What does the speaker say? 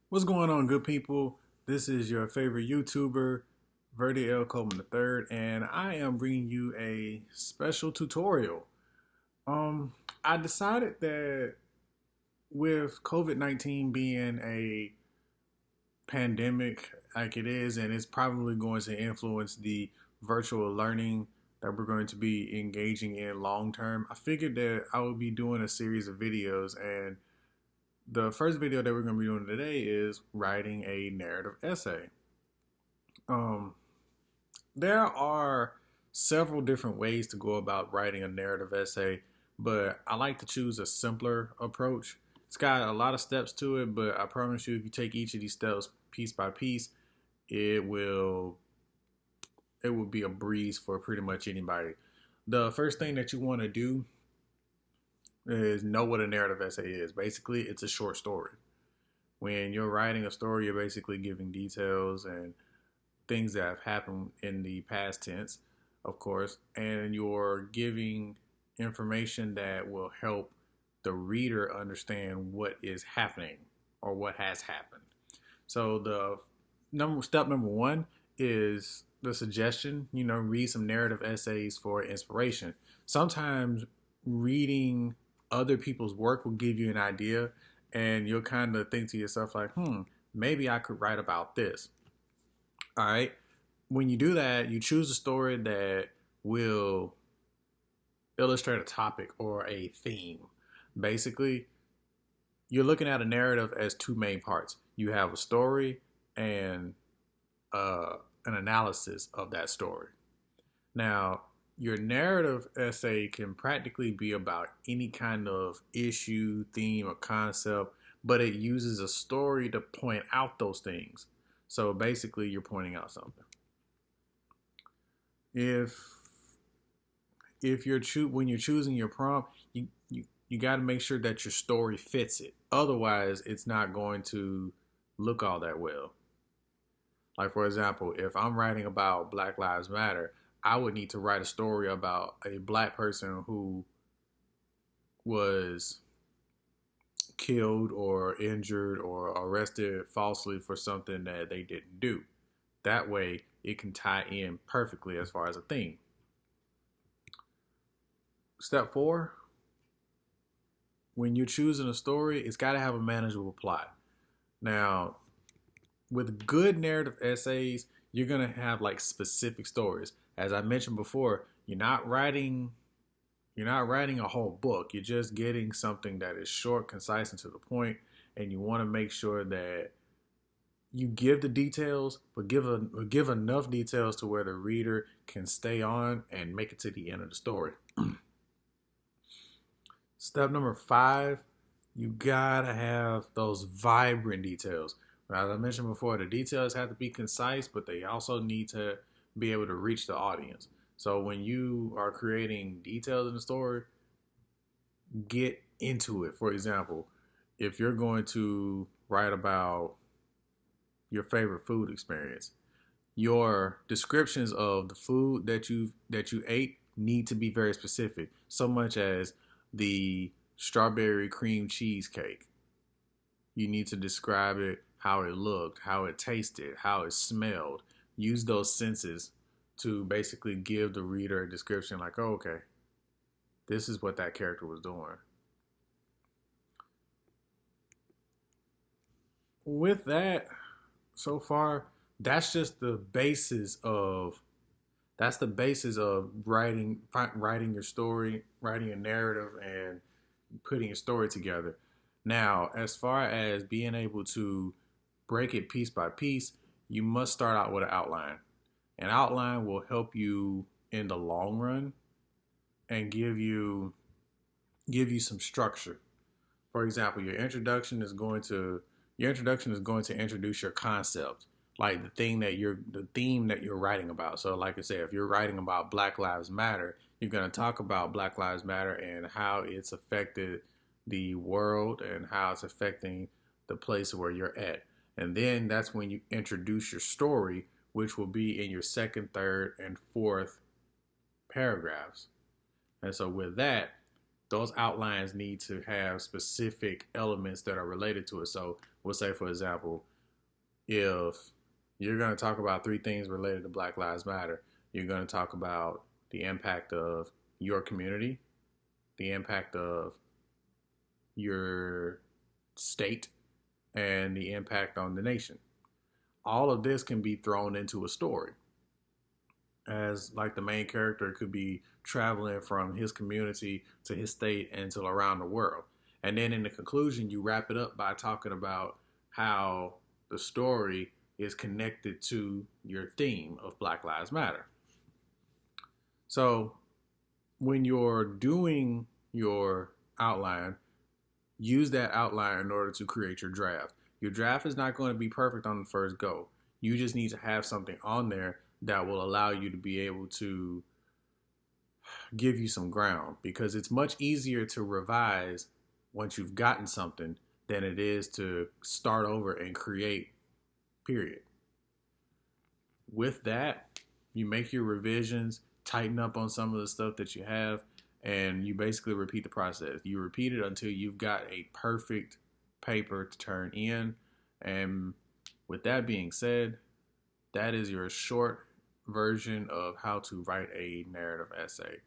What's going on, good people? This is your favorite YouTuber, Verdi L. Coleman III, and I am bringing you a special tutorial. I decided that with COVID-19 being a pandemic like it is, and it's probably going to influence the virtual learning that we're going to be engaging in long term, I figured that I would be doing a series of videos, and the first video that we're going to be doing today is writing a narrative essay. Um, there are several different ways to go about writing a narrative essay, but I like to choose a simpler approach. It's got a lot of steps to it, but I promise you, if you take each of these steps piece by piece, it will it will be a breeze for pretty much anybody. The first thing that you want to do is know what a narrative essay is. Basically, it's a short story. When you're writing a story, you're basically giving details and things that have happened in the past tense, of course, and you're giving information that will help the reader understand what is happening or what has happened. So the step number one is the suggestion, read some narrative essays for inspiration. Sometimes reading other people's work will give you an idea, and you'll kind of think to yourself like, maybe I could write about this. All right. When you do that, you choose a story that will illustrate a topic or a theme. Basically, you're looking at a narrative as two main parts. You have a story and an analysis of that story. Now, your narrative essay can practically be about any kind of issue, theme, or concept, but it uses a story to point out those things. So basically, you're pointing out something. If when you're choosing your prompt, you got to make sure that your story fits it. Otherwise, it's not going to look all that well. Like, for example, if I'm writing about Black Lives Matter, I would need to write a story about a black person who was killed or injured or arrested falsely for something that they didn't do. That way, it can tie in perfectly as far as a theme. Step four, when you're choosing a story, it's got to have a manageable plot. Now, with good narrative essays, you're going to have like specific stories. As I mentioned before, you're not writing a whole book. You're just getting something that is short, concise, and to the point, and you want to make sure that you give the details, but give enough details to where the reader can stay on and make it to the end of the story. Step number five, you gotta have those vibrant details. As I mentioned before, the details have to be concise, but they also need to be able to reach the audience. So when you are creating details in the story, get into it. For example, if you're going to write about your favorite food experience, your descriptions of the food that you ate need to be very specific. So much as the strawberry cream cheesecake. You need to describe it, how it looked, how it tasted, how it smelled. Use those senses to basically give the reader a description like, oh, okay, this is what that character was doing. With that, so far, that's just the basis of writing your story, writing a narrative, and putting a story together. Now, as far as being able to break it piece by piece, you must start out with an outline. An outline will help you in the long run and give you some structure. For example, your introduction is going to introduce your concept, like the theme that you're writing about. So like I said, if you're writing about Black Lives Matter, you're going to talk about Black Lives Matter and how it's affected the world and how it's affecting the place where you're at. And then that's when you introduce your story, which will be in your second, third, and fourth paragraphs. And so with that, those outlines need to have specific elements that are related to it. So We'll say, for example, if you're going to talk about three things related to Black Lives Matter, you're going to talk about the impact of your community, the impact of your state, and the impact on the nation. All of this can be thrown into a story. As like the main character could be traveling from his community to his state and to around the world. And then in the conclusion, you wrap it up by talking about how the story is connected to your theme of Black Lives Matter. So when you're doing your outline, use that outline in order to create your draft. Your draft is not going to be perfect on the first go. You just need to have something on there that will allow you to be able to give you some ground, because it's much easier to revise once you've gotten something than it is to start over and create, period. With that, you make your revisions, tighten up on some of the stuff that you have, and you basically repeat the process. You repeat it until you've got a perfect paper to turn in. And with that being said, that is your short version of how to write a narrative essay.